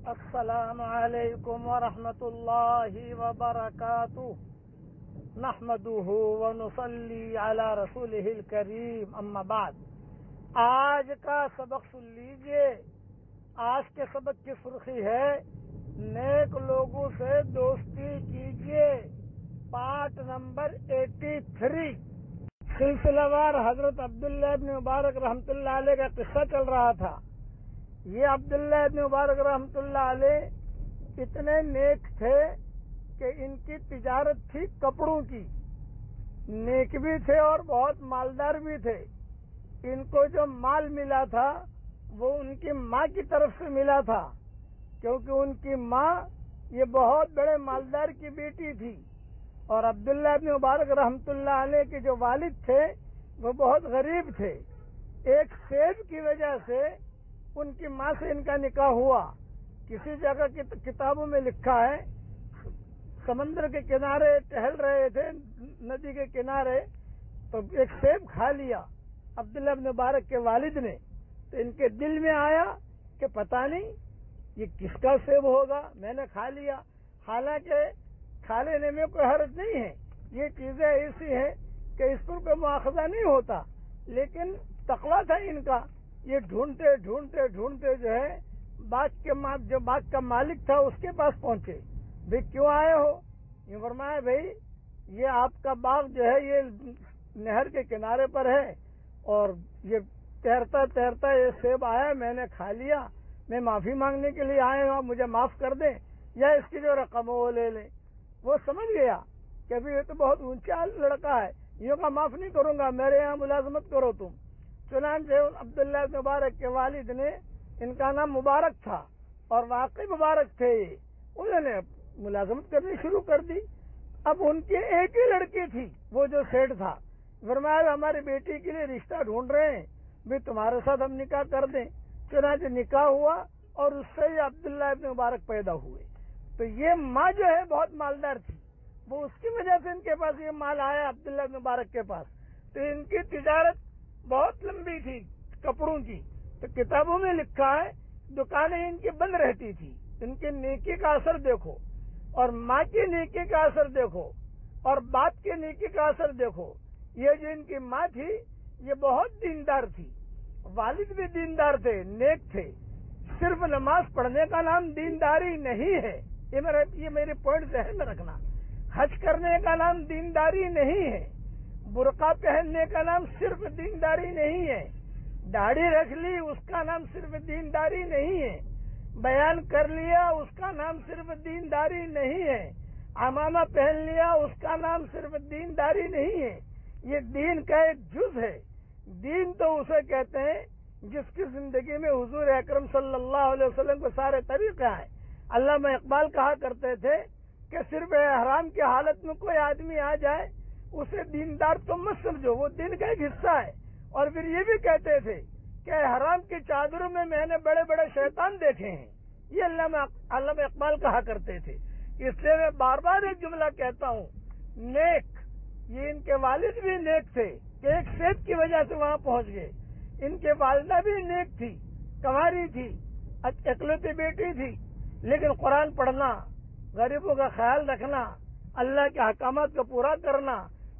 السلام علیکم ورحمۃ اللہ وبرکاتہ نحمده ونصلی علی رسولہ الکریم اما بعد۔ آج کا سبق سن لیجئے۔ آج کے سبق کی سرخی ہے نیک لوگوں سے دوستی کیجئے، پارٹ نمبر 83۔ سلسلہ وار حضرت عبداللہ ابن مبارک رحمۃ اللہ علیہ کا قصہ چل رہا تھا۔ یہ عبداللہ ابن مبارک رحمۃ اللہ علیہ اتنے نیک تھے کہ ان کی تجارت تھی کپڑوں کی، نیک بھی تھے اور بہت مالدار بھی تھے۔ ان کو جو مال ملا تھا وہ ان کی ماں کی طرف سے ملا تھا، کیونکہ ان کی ماں یہ بہت بڑے مالدار کی بیٹی تھی، اور عبداللہ ابن مبارک رحمۃ اللہ علیہ کے جو والد تھے وہ بہت غریب تھے۔ ایک سیب کی وجہ سے ان کی ماں سے ان کا نکاح ہوا۔ کسی جگہ کی کتابوں میں لکھا ہے سمندر کے کنارے ٹہل رہے تھے، ندی کے کنارے، تو ایک سیب کھا لیا عبداللہ ابن مبارک کے والد نے۔ تو ان کے دل میں آیا کہ پتہ نہیں یہ کس کا سیب ہوگا، میں نے کھا لیا۔ حالانکہ کھا لینے میں کوئی حرج نہیں ہے، یہ چیزیں ایسی ہیں کہ اس پر کوئی مواخذہ نہیں ہوتا، لیکن تقویٰ تھا ان کا۔ یہ ڈھونڈتے ڈھونڈتے ڈھونڈتے جو ہے جو باغ کا مالک تھا اس کے پاس پہنچے۔ بھئی کیوں آئے ہو؟ یہ فرمایا بھئی یہ آپ کا باغ جو ہے یہ نہر کے کنارے پر ہے، اور یہ تیرتا تیرتا یہ سیب آیا، میں نے کھا لیا، میں معافی مانگنے کے لیے آئے ہوں، مجھے معاف کر دیں یا اس کی جو رقم وہ لے لیں۔ وہ سمجھ گیا کہ ابھی یہ تو بہت اونچا لڑکا ہے، یہ کا معاف نہیں کروں گا، میرے یہاں ملازمت کرو تم۔ چنانچہ عبداللہ بن مبارک کے والد نے، ان کا نام مبارک تھا اور واقعی مبارک تھے، انہوں نے ملازمت کرنی شروع کر دی۔ اب ان کی ایک ہی لڑکی تھی، وہ جو سیٹ تھا، فرمایا ہماری بیٹی کے لیے رشتہ ڈھونڈ رہے ہیں، بھی تمہارے ساتھ ہم نکاح کر دیں۔ چنانچہ نکاح ہوا اور اس سے ہی عبداللہ ابن مبارک پیدا ہوئے۔ تو یہ ماں جو ہے بہت مالدار تھی، وہ اس کی وجہ سے ان کے پاس یہ مال آیا عبداللہ ابن مبارک کے پاس۔ تو ان کی تجارت بہت لمبی تھی کپڑوں کی، تو کتابوں میں لکھا ہے دکانیں ان کی بند رہتی تھی۔ ان کی نیکی کا اثر دیکھو، اور ماں کی نیکی کا اثر دیکھو، اور باپ کی نیکی کا اثر دیکھو۔ یہ جو ان کی ماں تھی یہ بہت دیندار تھی، والد بھی دیندار تھے، نیک تھے۔ صرف نماز پڑھنے کا نام دینداری نہیں ہے، یہ میرے پوائنٹ ذہن میں رکھنا۔ حج کرنے کا نام دینداری نہیں ہے، برقع پہننے کا نام صرف دینداری نہیں ہے، داڑھی رکھ لی اس کا نام صرف دینداری نہیں ہے، بیان کر لیا اس کا نام صرف دینداری نہیں ہے، عمامہ پہن لیا اس کا نام صرف دینداری نہیں ہے۔ یہ دین کا ایک جز ہے۔ دین تو اسے کہتے ہیں جس کی زندگی میں حضور اکرم صلی اللہ علیہ وسلم کے سارے طریقے ہیں۔ علامہ اقبال کہا کرتے تھے کہ صرف احرام کی حالت میں کوئی آدمی آ جائے اسے دیندار تو مت سمجھو، وہ دین کا ایک حصہ ہے۔ اور پھر یہ بھی کہتے تھے کہ حرام کی چادروں میں میں نے بڑے بڑے شیطان دیکھے ہیں، یہ علامہ اقبال کہا کرتے تھے۔ اس لیے میں بار بار ایک جملہ کہتا ہوں، نیک، یہ ان کے والد بھی نیک تھے کہ ایک سیب کی وجہ سے وہاں پہنچ گئے۔ ان کے والدہ بھی نیک تھی، کنواری تھی، اکلوتی بیٹی تھی، لیکن قرآن پڑھنا، غریبوں کا خیال رکھنا، اللہ کے احکامات کو پورا کرنا،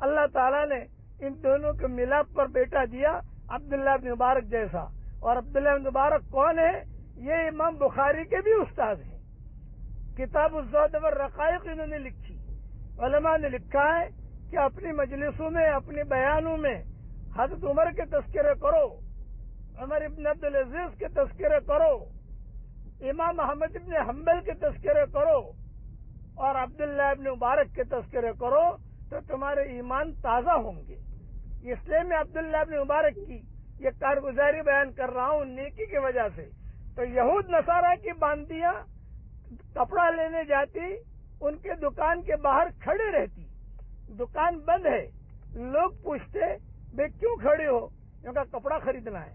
اللہ تعالیٰ نے ان دونوں کے ملاپ پر بیٹا دیا عبداللہ بن مبارک جیسا۔ اور عبداللہ بن مبارک کون ہے؟ یہ امام بخاری کے بھی استاد ہیں۔ کتاب الزہد والرقائق انہوں نے لکھی۔ علماء نے لکھا ہے کہ اپنی مجلسوں میں، اپنے بیانوں میں حضرت عمر کے تذکرے کرو، عمر ابن عبدالعزیز کے تذکرے کرو، امام احمد ابن حنبل کے تذکرے کرو، اور عبداللہ ابن مبارک کے تذکرے کرو تو تمہارے ایمان تازہ ہوں گے۔ اس لیے میں عبداللہ ابن مبارک کی یہ کارگزاری بیان کر رہا ہوں نیکی کی وجہ سے۔ تو یہود نصارہ کی باندیاں کپڑا لینے جاتی، ان کے دکان کے باہر کھڑے رہتی، دکان بند ہے، لوگ پوچھتے بے کیوں کھڑے ہو؟ ان کا کپڑا خریدنا ہے۔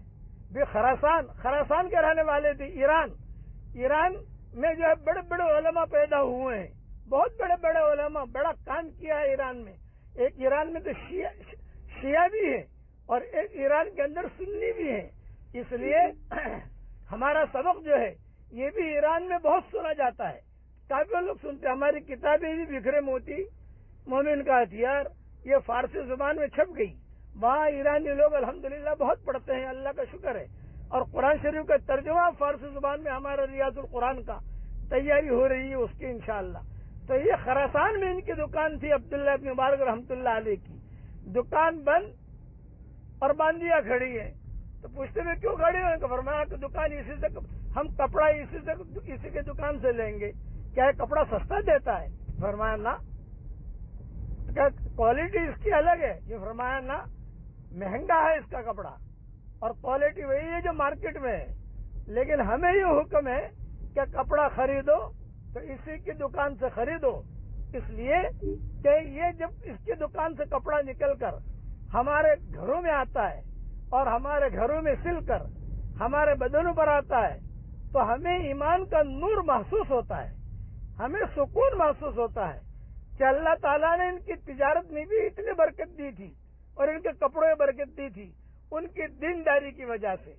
بے خراسان کے رہنے والے تھے، ایران میں جو ہے بڑے بڑے علماء پیدا ہوئے ہیں، بہت بڑے بڑے علماء، بڑا کام کیا ہے ایران میں۔ ایک ایران میں تو شیعہ بھی ہے اور ایک ایران کے اندر سنی بھی ہے۔ اس لیے ہمارا سبق جو ہے یہ بھی ایران میں بہت سنا جاتا ہے، کافی لوگ سنتے ہیں۔ ہماری کتابیں بھی بکھرے موتی، مومن کا ہتھیار، یہ فارسی زبان میں چھپ گئی، وہاں ایرانی لوگ الحمدللہ بہت پڑھتے ہیں، اللہ کا شکر ہے۔ اور قرآن شریف کا ترجمہ فارسی زبان میں ہمارا ریاض القرآن کا تیاری ہو رہی ہے اس کی انشاءاللہ۔ تو یہ خراسان میں ان کی دکان تھی، عبداللہ ابن مبارک رحمۃ اللہ علیہ کی دکان بند اور باندیا کھڑی ہے۔ تو پوچھتے میں کیوں کھڑی ہے؟ فرمایا کہ دکان اسی سے، ہم کپڑا اسی کے دکان سے لیں گے، کیا یہ کپڑا سستا دیتا ہے؟ فرمایا نہ۔ کیا کوالٹی اس کی الگ ہے؟ یہ فرمایا نہ، مہنگا ہے اس کا کپڑا، اور کوالٹی وہی ہے جو مارکیٹ میں ہے، لیکن ہمیں یہ حکم ہے کہ کپڑا خریدو تو اسی کی دکان سے خریدو، اس لیے کہ یہ جب اس کی دکان سے کپڑا نکل کر ہمارے گھروں میں آتا ہے اور ہمارے گھروں میں سل کر ہمارے بدنوں پر آتا ہے تو ہمیں ایمان کا نور محسوس ہوتا ہے، ہمیں سکون محسوس ہوتا ہے کہ اللہ تعالیٰ نے ان کی تجارت میں بھی اتنی برکت دی تھی اور ان کے کپڑوں میں برکت دی تھی ان کی دینداری کی وجہ سے۔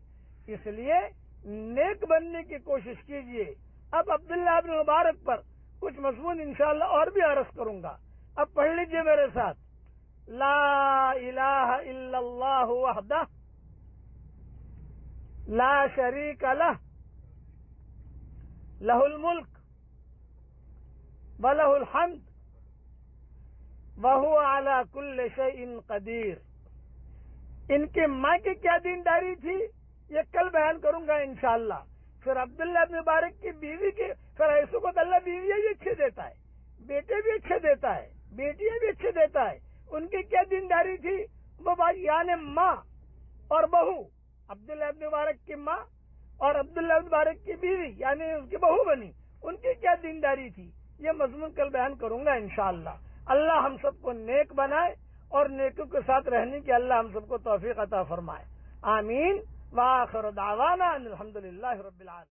اس لیے نیک بننے کی کوشش کیجیے۔ اب عبداللہ ابن مبارک پر کچھ مضمون انشاءاللہ اور بھی عرض کروں گا، اب پڑھ لیجیے میرے ساتھ۔ لا الہ الا اللہ وحدہ لا شریک لہ لہ الملک وَلَهُ الْحَمْدُ وَهُوَ عَلَى كُلِّ شَيْءٍ قَدِيرٌ۔ ان کی ماں کی کیا دینداری تھی یہ کل بیان کروں گا انشاءاللہ۔ پھر عبداللہ ابن مبارک کی بیوی کی، پھر ایسو کو اللہ بیویاں بھی اچھے دیتا ہے، بیٹے بھی اچھے دیتا ہے، بیٹیاں بھی اچھے دیتا ہے۔ ان کی کیا دینداری تھی؟ وہ یعنی ماں اور بہو، عبداللہ ابن مبارک کی ماں اور عبداللہ ابن مبارک کی بیوی یعنی اس کی بہو بنی، ان کی کیا دینداری تھی یہ مضمون کل بیان کروں گا انشاءاللہ۔ اللہ ہم سب کو نیک بنائے اور نیکوں کے ساتھ رہنے کی اللہ ہم سب کو توفیق عطا فرمائے، آمین۔ وآخر دعوانا ان الحمدللہ رب العالمین۔